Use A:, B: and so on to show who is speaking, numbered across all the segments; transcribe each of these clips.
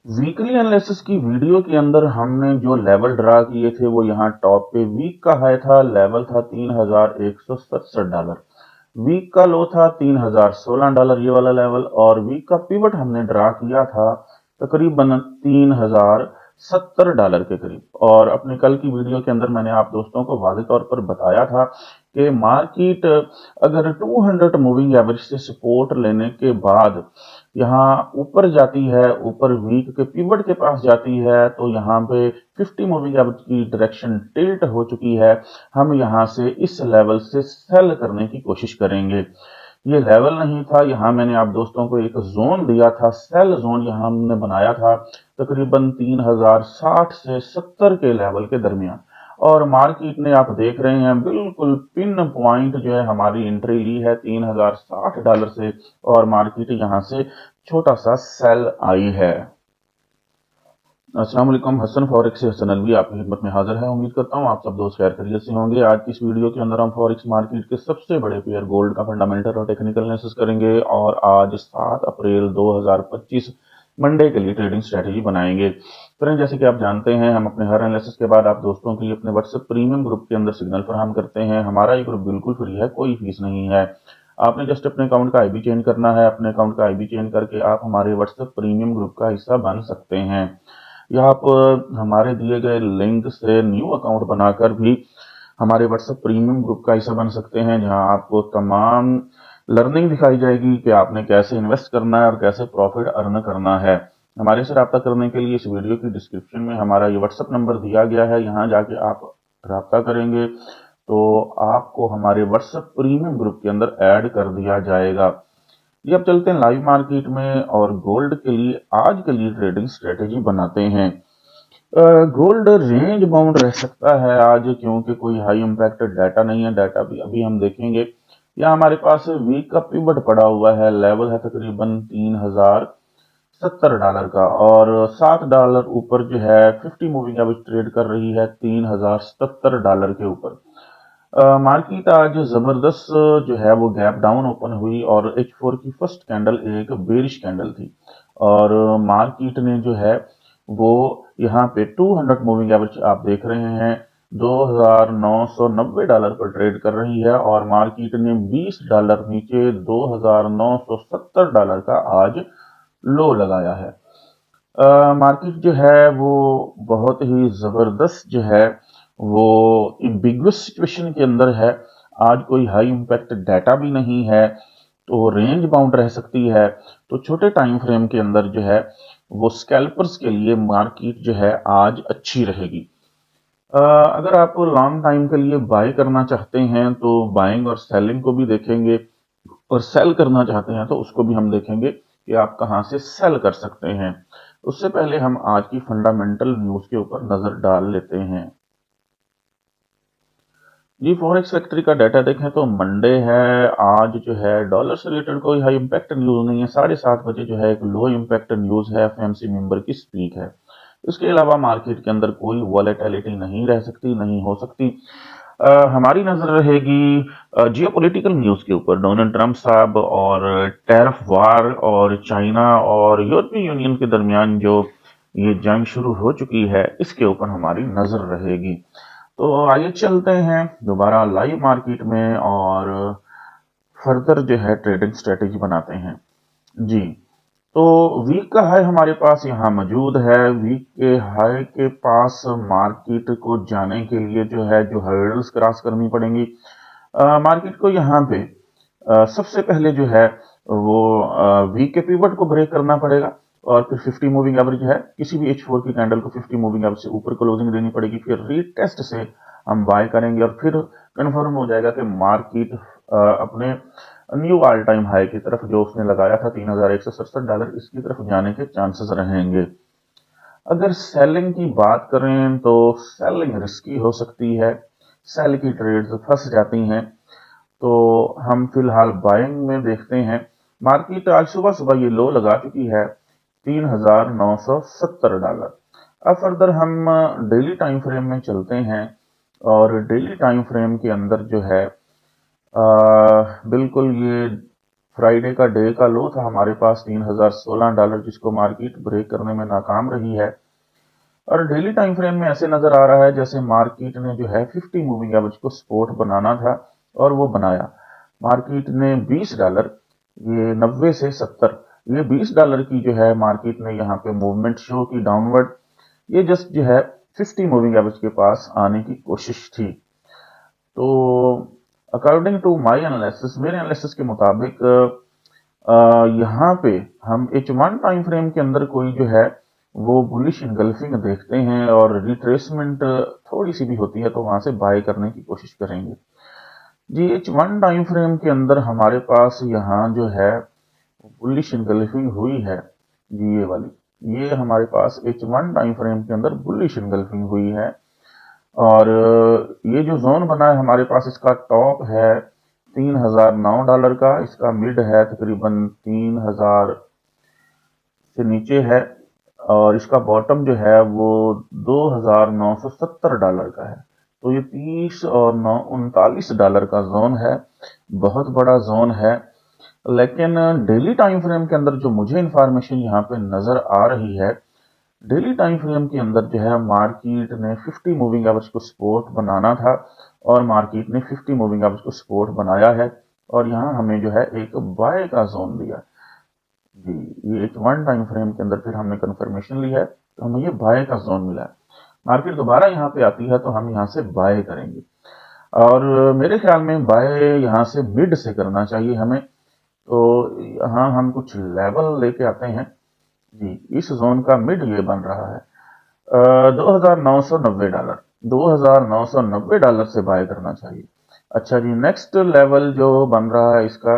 A: Weekly analysis की video के अंदर हमने जो लेवल ड्रा किए थे वो यहाँ टॉप पे वीक का हाई था, लेवल था $3,167। वीक का लो था $3,016 ये वाला लेवल, और वीक का पिवट हमने ड्रा किया था तकरीबन $3,070 के करीब। और अपने कल की वीडियो के अंदर मैंने आप दोस्तों को वाज़ेह तौर पर बताया था कि मार्केट अगर 200 मूविंग एवरेज से सपोर्ट लेने के बाद यहाँ ऊपर जाती है, ऊपर वीक के पिवट के पास जाती है, तो यहाँ पे 50 मूविंग एवरेज की डायरेक्शन टिल्ट हो चुकी है। हम यहाँ से इस लेवल से सेल करने की कोशिश करेंगे। ये लेवल नहीं था, यहाँ मैंने आप दोस्तों को एक जोन दिया था, सेल जोन यहाँ हमने बनाया था तकरीबन 3060 से 70 के लेवल के दरमियान। और मार्केट ने आप देख रहे हैं बिल्कुल पिन पॉइंट जो है हमारी एंट्री ली है $3,060 से, और मार्केट यहाँ से छोटा सा सेल आई है। अस्सलाम वालेकुम, हसन फॉरेक्स से हसन अलवी आपकी खिदमत में हाजिर है। उम्मीद करता हूँ आप सब दोस्त खैर खैरियत से होंगे। आज की इस वीडियो के अंदर हम फॉरेक्स मार्केट के सबसे बड़े पेयर गोल्ड का फंडामेंटल और टेक्निकल एनालिसिस करेंगे, और आज 7 अप्रैल 2025 मंडे के लिए ट्रेडिंग स्ट्रेटेजी बनाएंगे। फ्रेंड, जैसे कि आप जानते हैं, हम अपने हर एनालिसिस के बाद आप दोस्तों के लिए अपने व्हाट्सएप प्रीमियम ग्रुप के अंदर सिग्नल फराहम करते हैं। हमारा ये ग्रुप बिल्कुल फ्री है, कोई फीस नहीं है। आपने जस्ट अपने अकाउंट का आईबी चेंज करना है। अपने अकाउंट का आईबी चेंज करके आप हमारे व्हाट्सएप प्रीमियम ग्रुप का हिस्सा बन सकते हैं। या आप हमारे दिए गए लिंक से न्यू अकाउंट बनाकर भी हमारे व्हाट्सएप प्रीमियम ग्रुप का हिस्सा बन सकते हैं, जहां आपको तमाम लर्निंग दिखाई जाएगी कि आपने कैसे इन्वेस्ट करना है और कैसे प्रॉफिट अर्न करना है। हमारे से रब्ता करने के लिए इस वीडियो की डिस्क्रिप्शन में हमारा ये व्हाट्सएप नंबर दिया गया है, यहाँ जाके आप रब्ता करेंगे तो आपको हमारे व्हाट्सएप प्रीमियम ग्रुप के अंदर ऐड कर दिया जाएगा। ये अब चलते हैं लाइव मार्केट में, और गोल्ड के लिए आज के लिए ट्रेडिंग स्ट्रेटेजी बनाते हैं। गोल्ड रेंज बाउंड रह सकता है आज, क्योंकि कोई हाई इम्पैक्ट डाटा नहीं है। डाटा भी अभी हम देखेंगे। यहाँ हमारे पास वीक का पिवट पड़ा हुआ है, लेवल है तकरीबन $3,070 का, और $7 ऊपर जो है 50 मूविंग एवरेज ट्रेड कर रही है $3,077 के ऊपर। मार्केट आज जबरदस्त जो है वो गैप डाउन ओपन हुई, और H4 की फर्स्ट कैंडल एक बेरिश कैंडल थी, और मार्केट ने जो है वो यहाँ पे 200 मूविंग एवरेज आप देख रहे हैं $2,990 पर ट्रेड कर रही है, और मार्केट ने $20 नीचे $2,970 का आज लो लगाया है। मार्केट जो है वो बहुत ही जबरदस्त जो है वो बिगुअस सिचुएशन के अंदर है। आज कोई हाई इम्पैक्ट डाटा भी नहीं है, तो रेंज बाउंड रह सकती है। तो छोटे टाइम फ्रेम के अंदर जो है वो स्कैल्पर्स के लिए मार्केट जो है आज अच्छी रहेगी। अगर आप लॉन्ग टाइम के लिए बाय करना चाहते हैं तो बाइंग और सेलिंग को भी देखेंगे, और सेल करना चाहते हैं तो उसको भी हम देखेंगे कि आप कहां से सेल कर सकते हैं। उससे पहले हम आज की फंडामेंटल न्यूज के ऊपर नजर डाल लेते हैं। जी, फॉरेक्स फैक्ट्री का डाटा देखें तो मंडे है। आज जो है डॉलर से रिलेटेड कोई हाई इम्पैक्ट न्यूज नहीं है। 7:30 बजे जो है एक लो इम्पैक्ट न्यूज है, एफएमसी मेंबर की स्पीक है। इसके अलावा मार्केट के अंदर कोई वॉलेटिलिटी नहीं रह सकती, नहीं हो सकती। हमारी नजर रहेगी जियोपॉलिटिकल न्यूज के ऊपर, डोनाल्ड ट्रंप साहब और टैरिफ वार, और चाइना और यूरोपीय यूनियन के दरमियान जो ये जंग शुरू हो चुकी है, इसके ऊपर हमारी नजर रहेगी। तो आइए चलते हैं दोबारा लाइव मार्केट में, और फर्दर जो है ट्रेडिंग स्ट्रेटेजी बनाते हैं। जी, तो वीक का हाई हमारे पास यहाँ मौजूद है। वीक के हाई के पास मार्केट को जाने के लिए जो है जो हर्डल्स क्रॉस करनी पड़ेंगी। मार्केट को यहाँ पे सबसे पहले जो है वो वीक के पिवट को ब्रेक करना पड़ेगा, और फिर 50 मूविंग एवरेज है, किसी भी H4 की कैंडल को 50 मूविंग एवरेज से ऊपर क्लोजिंग देनी पड़ेगी। फिर रीटेस्ट से हम बाय करेंगे, और फिर कंफर्म हो जाएगा कि मार्केट अपने न्यू ऑल टाइम हाई की तरफ जो उसने लगाया था $3,167, इसकी तरफ जाने के चांसेस रहेंगे। अगर सेलिंग की बात करें तो सेलिंग रिस्की हो सकती है, सेल की ट्रेड्स फंस जाती हैं। तो हम फिलहाल बाइंग में देखते हैं। मार्केट आज सुबह सुबह ये लो लगा चुकी है $3,970। अब फर्दर हम डेली टाइम फ्रेम में चलते हैं, और डेली टाइम फ्रेम के अंदर जो है बिल्कुल ये फ्राइडे का डे का लो था हमारे पास $3016, जिसको मार्केट ब्रेक करने में नाकाम रही है। और डेली टाइम फ्रेम में ऐसे नजर आ रहा है जैसे मार्केट ने जो है 50 मूविंग एवरेज को सपोर्ट बनाना था और वो बनाया। मार्केट ने $20, ये 90 से 70, ये $20 की जो है मार्केट ने यहाँ पे मूवमेंट शो की डाउनवर्ड। ये जस्ट जो है 50 मूविंग एवरेज के पास आने की कोशिश थी। तो अकॉर्डिंग टू माई एनालिसिस, मेरे एनालिसिस के मुताबिक यहाँ पे हम H1 टाइम फ्रेम के अंदर कोई जो है वो बुलिश इनगल्फिंग देखते हैं और रिट्रेसमेंट थोड़ी सी भी होती है तो वहां से बाय करने की कोशिश करेंगे। जी H1 टाइम फ्रेम के अंदर हमारे पास यहाँ जो है बुलिश इनगल्फिंग हुई है, जी ये वाली, ये हमारे पास H1 टाइम फ्रेम के अंदर बुलिश इनगल्फिंग हुई है। और ये जो जोन बना है हमारे पास, इसका टॉप है $3009 का, इसका मिड है तकरीबन 3000 से नीचे है, और इसका बॉटम जो है वो $2970 का है। तो ये 30 और 9 $39 का जोन है, बहुत बड़ा जोन है। लेकिन डेली टाइम फ्रेम के अंदर जो मुझे इंफॉर्मेशन यहाँ पे नजर आ रही है, डेली टाइम फ्रेम के अंदर जो है मार्केट ने 50 मूविंग एवरेज को सपोर्ट बनाना था और मार्केट ने 50 मूविंग एवरेज को सपोर्ट बनाया है और यहाँ हमें जो है एक बाय का जोन दिया जी। ये H1 टाइम फ्रेम के अंदर फिर हमने कंफर्मेशन ली है तो हमें ये बाय का जोन मिला है। मार्केट दोबारा यहाँ पे आती है तो हम यहाँ से बाय करेंगे और मेरे ख्याल में बाय यहाँ से मिड से करना चाहिए हमें। तो यहाँ हम कुछ लेवल लेके आते हैं जी। इस जोन का मिड ये बन रहा है $2990, $2990 से बाय करना चाहिए। अच्छा जी, नेक्स्ट लेवल जो बन रहा है इसका,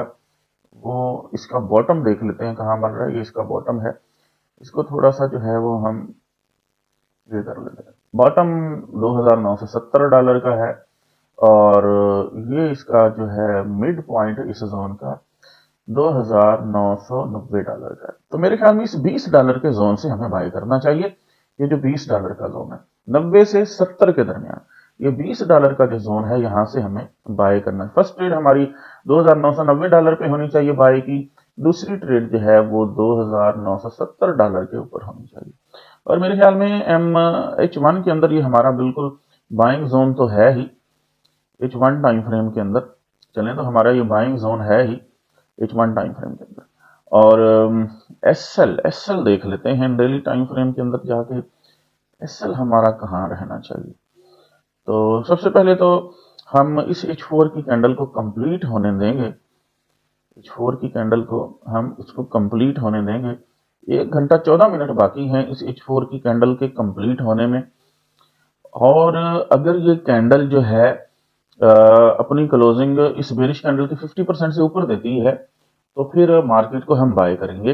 A: वो इसका बॉटम देख लेते हैं कहाँ बन रहा है। ये इसका बॉटम है, इसको थोड़ा सा जो है वो हम ये कर लेते हैं। बॉटम $2970 का है और ये इसका जो है मिड पॉइंट इस जोन का $2990 का है। तो मेरे ख्याल में इस $20 के जोन से हमें बाय करना चाहिए। ये जो $20 का जोन है 90 से 70 के दरमियान, ये $20 का जो जोन है यहाँ से हमें बाय करना है। फर्स्ट ट्रेड हमारी $2990 पे होनी चाहिए बाय की, दूसरी ट्रेड जो है वो $2970 के ऊपर होनी चाहिए। और मेरे ख्याल में H1 के अंदर ये हमारा बिल्कुल बाइंग जोन तो है ही। H1 टाइम फ्रेम के अंदर चलें तो हमारा ये बाइंग जोन है ही H1 टाइम फ्रेम के अंदर। और एसएल देख लेते हैं डेली टाइम फ्रेम के अंदर जाके, एसएल हमारा कहाँ रहना चाहिए। तो सबसे पहले तो हम इस H4 की कैंडल को कंप्लीट होने देंगे। H4 की कैंडल को हम इसको कंप्लीट होने देंगे। 1 घंटा 14 मिनट बाकी हैं इस H4 की कैंडल के कंप्लीट होने में। और अगर ये कैंडल जो है अपनी क्लोजिंग इस बेरिश कैंडल के 50% से ऊपर देती है तो फिर मार्केट को हम बाय करेंगे।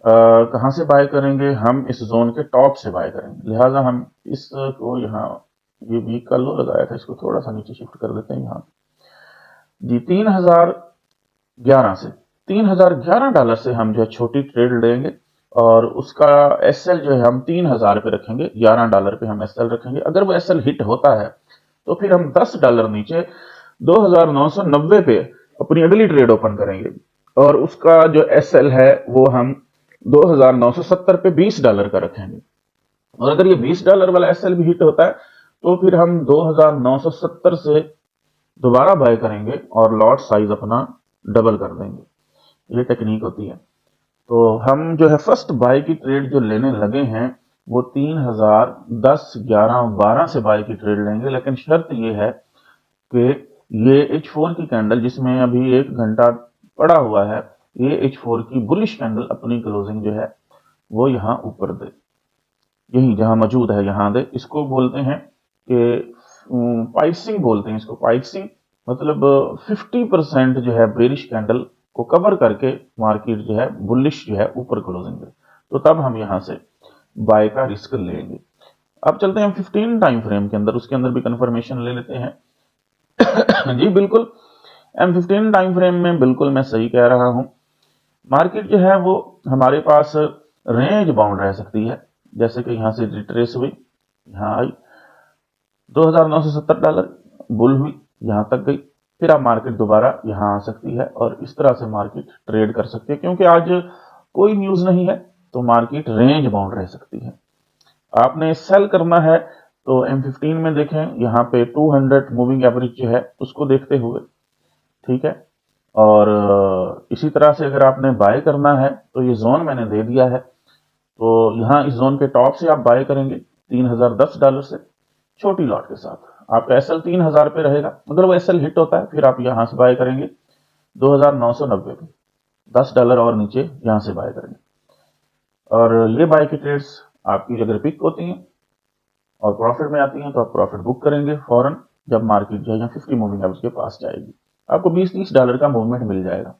A: कहाँ से बाय करेंगे? हम इस जोन के टॉप से बाय करेंगे। लिहाजा हम इसको यहाँ, ये वीक का लो लगाया था, इसको थोड़ा सा नीचे शिफ्ट कर देते हैं यहाँ जी। 3011 से $3011 से हम जो है छोटी ट्रेड लेंगे और उसका एसएल जो है हम 3000 पे रखेंगे, $11 पे हम एसएल रखेंगे। अगर वो एसएल हिट होता है तो फिर हम $10 नीचे 2990 पे अपनी अगली ट्रेड ओपन करेंगे और उसका जो एसएल है वो हम 2970 पे $20 का रखेंगे। और अगर ये $20 वाला एसएल भी हिट होता है तो फिर हम 2970 से दोबारा बाय करेंगे और लॉट साइज अपना डबल कर देंगे। ये टेक्निक होती है। तो हम जो है फर्स्ट बाय की ट्रेड जो लेने लगे हैं वो 3000 10 11 12 से बाय की ट्रेड लेंगे। लेकिन शर्त ये है कि ये H4 की कैंडल जिसमें अभी 1 घंटा पड़ा हुआ है, ये H4 की बुलिश कैंडल अपनी क्लोजिंग जो है वो यहाँ ऊपर दे, यही जहां मौजूद है यहाँ दे। इसको बोलते हैं कि पाइसिंग बोलते हैं इसको। पाइसिंग मतलब 50% जो है बेरिश कैंडल को कवर करके मार्केट जो है बुलिश जो है ऊपर क्लोजिंग दे, तो तब हम यहाँ से बाय का रिस्क लेंगे। अब चलते हैं 15 टाइम फ्रेम के अंदर, उसके अंदर भी कंफर्मेशन ले लेते हैं जी। बिल्कुल M15 टाइम फ्रेम में बिल्कुल मैं सही कह रहा हूं। मार्केट जो है वो हमारे पास रेंज बाउंड रह सकती है। जैसे कि यहां से रिट्रेस हुई, यहाँ आई $2970, बुल हुई, यहां तक गई, फिर आप मार्केट दोबारा यहाँ आ सकती है और इस तरह से मार्केट ट्रेड कर सकते हैं, क्योंकि आज कोई न्यूज नहीं है तो मार्केट रेंज बाउंड रह सकती है। आपने सेल करना है तो M15 में देखें, यहाँ पे 200 मूविंग एवरेज जो है उसको देखते हुए, ठीक है। और इसी तरह से अगर आपने बाय करना है तो ये जोन मैंने दे दिया है, तो यहाँ इस जोन के टॉप से आप बाय करेंगे $3010 से छोटी लॉट के साथ। आपका एसएल 3000 पे रहेगा, अगर वो एसएल हिट होता है फिर आप यहाँ से बाय करेंगे 2990 पे, $10 और नीचे यहाँ से बाय करेंगे। और ये बाय की ट्रेड्स आपकी अगर पिक होती हैं और प्रॉफिट में आती हैं तो आप प्रॉफिट बुक करेंगे फौरन, जब मार्केट जो है 50 मूविंग एवरेज के पास जाएगी, आपको $20-30 का मूवमेंट मिल जाएगा।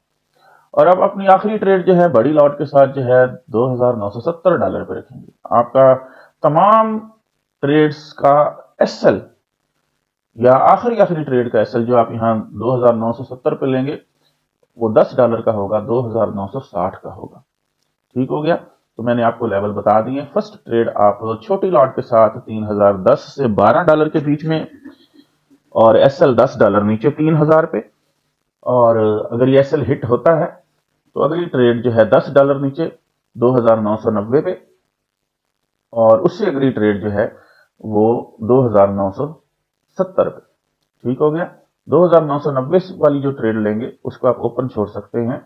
A: और अब अपनी आखिरी ट्रेड जो है बड़ी लॉट के साथ जो है $2970 पे रखेंगे। आपका तमाम ट्रेड्स का एसएल या आखिरी ट्रेड का एसएल जो आप यहाँ 2970 पे लेंगे वो $10 का होगा, 2960 का होगा। ठीक हो गया। तो मैंने आपको लेवल बता दिए। फर्स्ट ट्रेड आप छोटी लॉट के साथ 3010 से $12 के बीच में, और एसएल $10 नीचे 3000 पे। और अगर ये एसएल हिट होता है तो अगली ट्रेड जो है $10 नीचे 2990 पे, और उससे अगली ट्रेड जो है वो 2970 पे। ठीक हो गया। 2990 वाली जो ट्रेड लेंगे उसको आप ओपन छोड़ सकते हैं,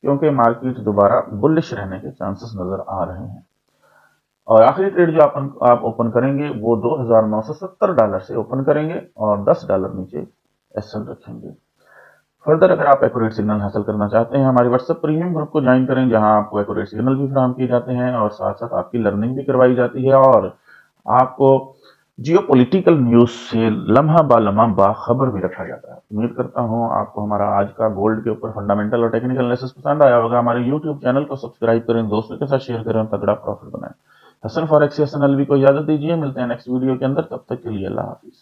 A: क्योंकि मार्केट दोबारा बुलिश रहने के चांसेस नजर आ रहे हैं। और आखिरी ट्रेड जो आप ओपन करेंगे वो $2970 से ओपन करेंगे और $10 नीचे एसएल रखेंगे। फर्दर अगर आप एक्यूरेट सिग्नल हासिल करना चाहते हैं, हमारे व्हाट्सएप प्रीमियम ग्रुप को ज्वाइन करें, जहां आपको एक्यूरेट सिग्नल भी फराहम किए जाते हैं और साथ साथ आपकी लर्निंग भी करवाई जाती है, और आपको जियो पॉलिटिकल न्यूज से लम्हा बा लम्हा बाखबर भी रखा जाता है। उम्मीद करता हूं आपको हमारा आज का गोल्ड के ऊपर फंडामेंटल और टेक्निकल एनालिसिस पसंद आया होगा। हमारे यूट्यूब चैनल को सब्सक्राइब करें, दोस्तों के साथ शेयर करें, तगड़ा प्रॉफिट बनाएं। हसन फॉरेक्स हसन अलवी को इजाजत दीजिए, मिलते हैं नेक्स्ट वीडियो के अंदर, तब तक के लिए अल्लाह हाफिज।